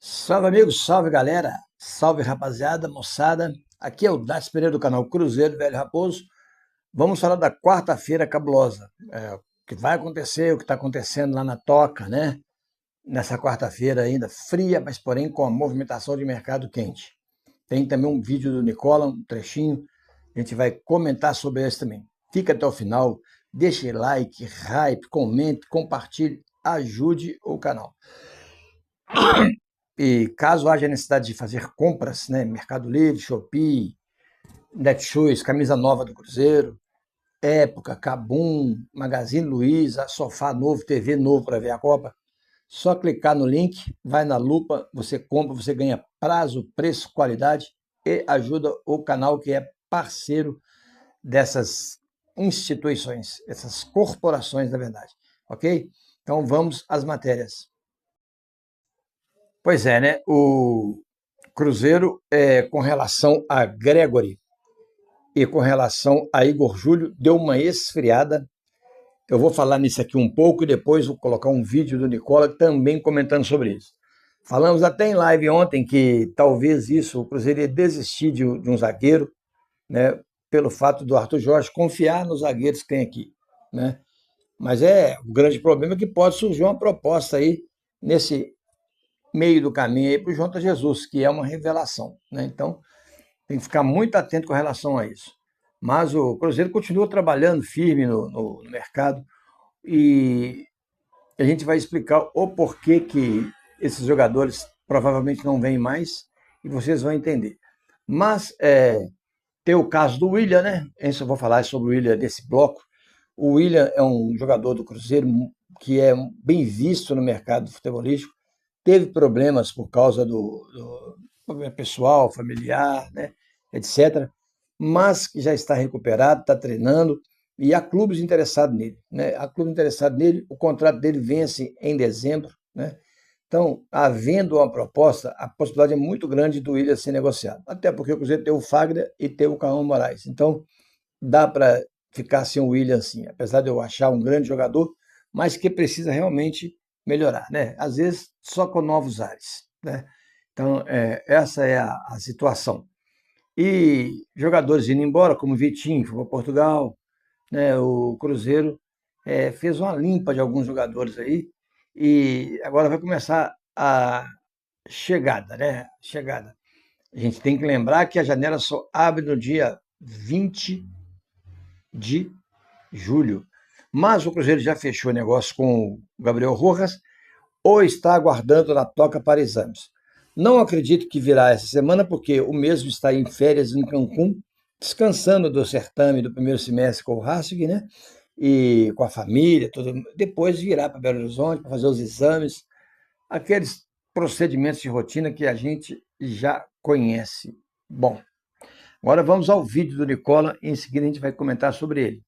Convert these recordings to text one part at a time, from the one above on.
Salve amigos, salve galera, salve rapaziada, moçada. Aqui é o Dácio Pereira do canal Cruzeiro Velho Raposo. Vamos falar da quarta-feira cabulosa. O que vai acontecer, o que está acontecendo lá na Toca, né? Nessa quarta-feira ainda fria, mas porém com a movimentação de mercado quente. Tem também um vídeo do Nicola, um trechinho. A gente vai comentar sobre esse também. Fica até o final, deixe like, hype, comente, compartilhe, ajude o canal. E caso haja necessidade de fazer compras, né, Mercado Livre, Shopee, Netshoes, camisa nova do Cruzeiro, Época, Kabum, Magazine Luiza, sofá novo, TV novo para ver a Copa, só clicar no link, vai na lupa, você compra, você ganha prazo, preço, qualidade e ajuda o canal que é parceiro dessas instituições, essas corporações, na verdade, ok? Então vamos às matérias. Pois é, né? O Cruzeiro, com relação a Gregory e com relação a Igor Júlio, deu uma esfriada. Eu vou falar nisso aqui um pouco e depois vou colocar um vídeo do Nicola também comentando sobre isso. Falamos até em live ontem que talvez isso, o Cruzeiro ia desistir de um zagueiro, né? Pelo fato do Arthur Jorge confiar nos zagueiros que tem aqui, né? Mas o grande problema é que pode surgir uma proposta aí nesse meio do caminho aí para o Jota Jesus, que é uma revelação, né? Então, tem que ficar muito atento com relação a isso. Mas o Cruzeiro continua trabalhando firme no mercado e a gente vai explicar o porquê que esses jogadores provavelmente não vêm mais e vocês vão entender. Mas tem o caso do William, né? Antes eu vou falar sobre o William desse bloco. O William é um jogador do Cruzeiro que é bem visto no mercado futebolístico, teve problemas por causa do problema pessoal, familiar, né, etc., mas que já está recuperado, está treinando, e há clubes interessados nele. Né? Há clubes interessados nele, o contrato dele vence em dezembro. Né? Então, havendo uma proposta, a possibilidade é muito grande do Willian ser negociado. Até porque o Cruzeiro tem o Fagner e tem o Cauã Moraes. Então, dá para ficar sem o Willian assim, apesar de eu achar um grande jogador, mas que precisa realmente melhorar, né? Às vezes só com novos ares, né? Então, essa é a situação. E jogadores indo embora, como Vitinho, foi para Portugal, né? O Cruzeiro fez uma limpa de alguns jogadores aí e agora vai começar a chegada, né? Chegada. A gente tem que lembrar que a janela só abre no dia 20 de julho. Mas o Cruzeiro já fechou negócio com o Gabriel Rojas ou está aguardando na toca para exames. Não acredito que virá essa semana, porque o mesmo está em férias em Cancún, descansando do certame do primeiro semestre com o Racing, né? E com a família, tudo. Depois virá para Belo Horizonte para fazer os exames, aqueles procedimentos de rotina que a gente já conhece. Bom, agora vamos ao vídeo do Nicola e em seguida a gente vai comentar sobre ele.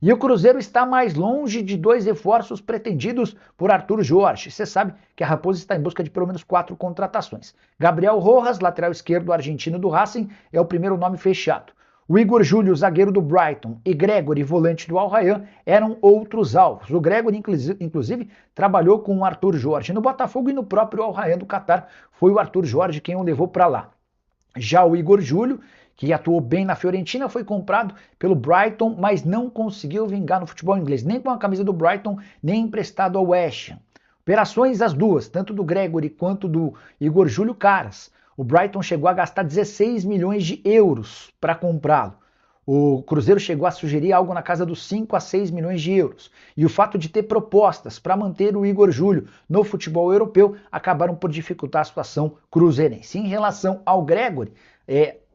E o Cruzeiro está mais longe de dois reforços pretendidos por Arthur Jorge. Você sabe que a Raposa está em busca de pelo menos 4 contratações. Gabriel Rojas, lateral esquerdo argentino do Racing, é o primeiro nome fechado. O Igor Júlio, zagueiro do Brighton, e Gregory, volante do Al Rayyan, eram outros alvos. O Gregory, inclusive, trabalhou com o Arthur Jorge no Botafogo e no próprio Al Rayyan do Catar. Foi o Arthur Jorge quem o levou para lá. Já o Igor Júlio, que atuou bem na Fiorentina, foi comprado pelo Brighton, mas não conseguiu vingar no futebol inglês, nem com a camisa do Brighton, nem emprestado ao West Ham. Operações as duas, tanto do Gregory quanto do Igor Júlio, caras. O Brighton chegou a gastar 16 milhões de euros para comprá-lo. O Cruzeiro chegou a sugerir algo na casa dos 5 a 6 milhões de euros. E o fato de ter propostas para manter o Igor Júlio no futebol europeu acabaram por dificultar a situação cruzeirense. Em relação ao Gregory,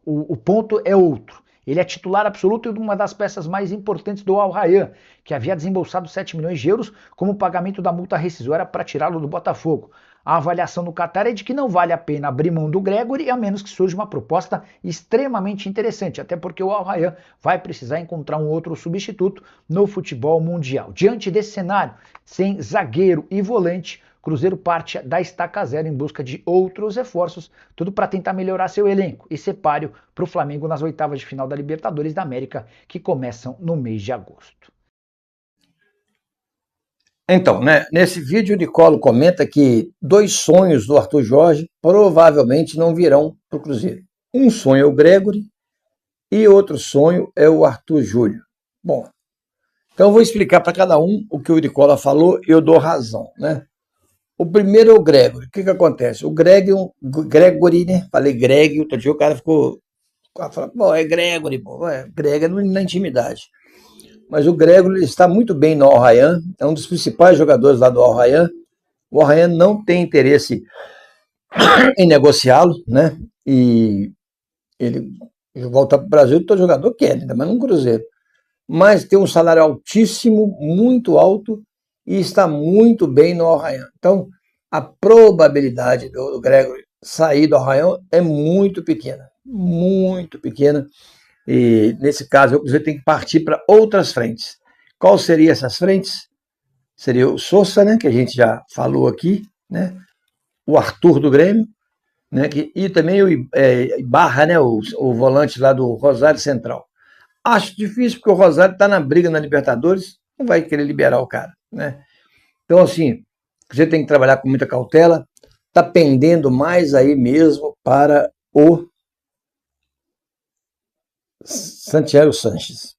o ponto é outro. Ele é titular absoluto de uma das peças mais importantes do Al Rayyan, que havia desembolsado 7 milhões de euros como pagamento da multa rescisória para tirá-lo do Botafogo. A avaliação do Qatar é de que não vale a pena abrir mão do Gregory, a menos que surja uma proposta extremamente interessante, até porque o Al Rayyan vai precisar encontrar um outro substituto no futebol mundial. Diante desse cenário, sem zagueiro e volante, Cruzeiro parte da estaca zero em busca de outros reforços, tudo para tentar melhorar seu elenco e ser páreo para o Flamengo nas oitavas de final da Libertadores da América, que começam no mês de agosto. Então, né, nesse vídeo o Nicolo comenta que 2 sonhos do Arthur Jorge provavelmente não virão para o Cruzeiro. Um sonho é o Gregory e outro sonho é o Arthur Júlio. Bom, então eu vou explicar para cada um o que o Nicola falou e eu dou razão, né? O primeiro é o Gregory. O que acontece? O Gregory, né? Falei Greg, outro dia o cara ficou... Pô, é Gregory, pô. Greg é na intimidade. Mas o Gregory ele está muito bem no Al Rayyan, é um dos principais jogadores lá do Al Rayyan. O Al Rayyan não tem interesse em negociá-lo, né? E ele volta para o Brasil, todo jogador quer, ainda mais no Cruzeiro. Mas tem um salário altíssimo, muito alto, e está muito bem no Al Rayyan. Então, a probabilidade do Gregory sair do Al Rayyan é muito pequena, muito pequena. E nesse caso, o Cruzeiro tem que partir para outras frentes. Qual seriam essas frentes? Seria o Sousa, né, que a gente já falou aqui, né? O Arthur do Grêmio, né, e também o Ibarra, né, o volante lá do Rosário Central. Acho difícil porque o Rosário está na briga na Libertadores, não vai querer liberar o cara, né? Então, assim, você tem que trabalhar com muita cautela, está pendendo mais aí mesmo para o Santiago Sanches.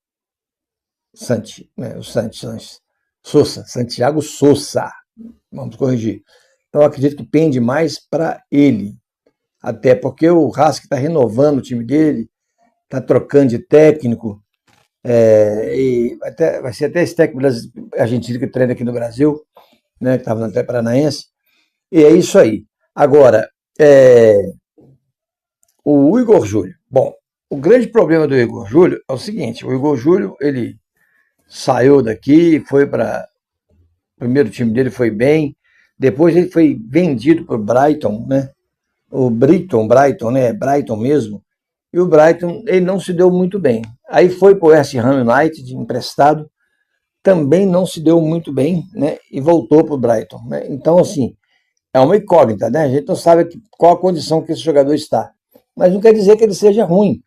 Santiago Sousa. Vamos corrigir. Então, eu acredito que pende mais para ele. Até porque o Rasca está renovando o time dele, está trocando de técnico. E vai ser até esse técnico argentino que treina aqui no Brasil, né, que estava no Atlético Paranaense. E é isso aí. Agora, o Igor Júlio. Bom, o grande problema do Igor Júlio é o seguinte: o Igor Júlio, ele saiu daqui, foi para o primeiro time dele, foi bem. Depois ele foi vendido para o Brighton, né? O Brighton, né? Brighton mesmo. E o Brighton, ele não se deu muito bem. Aí foi para o West Ham United, emprestado, também não se deu muito bem, né? E voltou para o Brighton, né? Então, assim, é uma incógnita, né? A gente não sabe qual a condição que esse jogador está. Mas não quer dizer que ele seja ruim.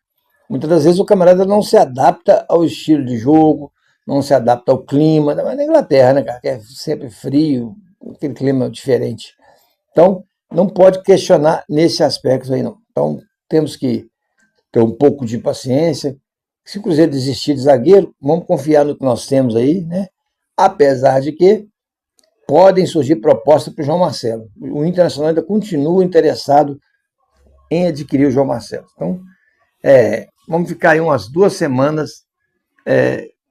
Muitas das vezes o camarada não se adapta ao estilo de jogo, não se adapta ao clima, mas na Inglaterra, né, cara, que é sempre frio, aquele clima diferente. Então, não pode questionar nesse aspecto aí, não. Então, temos que ter um pouco de paciência. Se o Cruzeiro desistir de zagueiro, vamos confiar no que nós temos aí, né? Apesar de que podem surgir propostas para o João Marcelo. O Internacional ainda continua interessado em adquirir o João Marcelo. Então, vamos ficar aí umas 2 semanas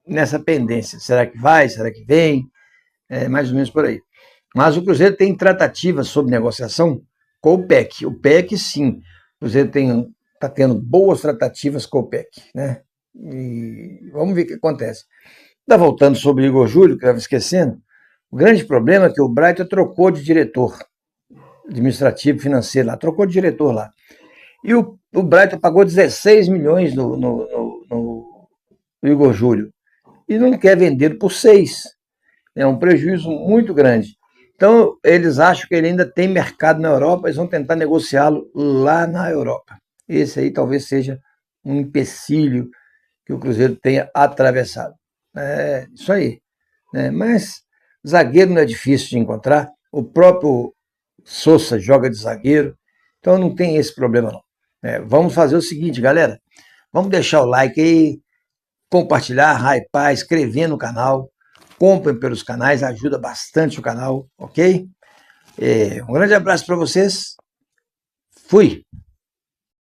nessa pendência. Será que vai? Será que vem? Mais ou menos por aí. Mas o Cruzeiro tem tratativas sobre negociação com o PEC. O PEC, sim. O Cruzeiro está tendo boas tratativas com o PEC, né? E vamos ver o que acontece. Está voltando sobre o Igor Júlio, que eu estava esquecendo. O grande problema é que o Brighton trocou de diretor administrativo, financeiro lá. Trocou de diretor lá. E o Brighton pagou 16 milhões no Igor Júlio. E não quer vender por 6. É um prejuízo muito grande. Então, eles acham que ele ainda tem mercado na Europa, eles vão tentar negociá-lo lá na Europa. Esse aí talvez seja um empecilho que o Cruzeiro tenha atravessado. É isso aí. Né? Mas zagueiro não é difícil de encontrar. O próprio Sousa joga de zagueiro. Então, não tem esse problema, não. Vamos fazer o seguinte, galera. Vamos deixar o like aí, compartilhar, hypar, inscrever no canal. Comprem pelos canais, ajuda bastante o canal, ok? Um grande abraço para vocês. Fui!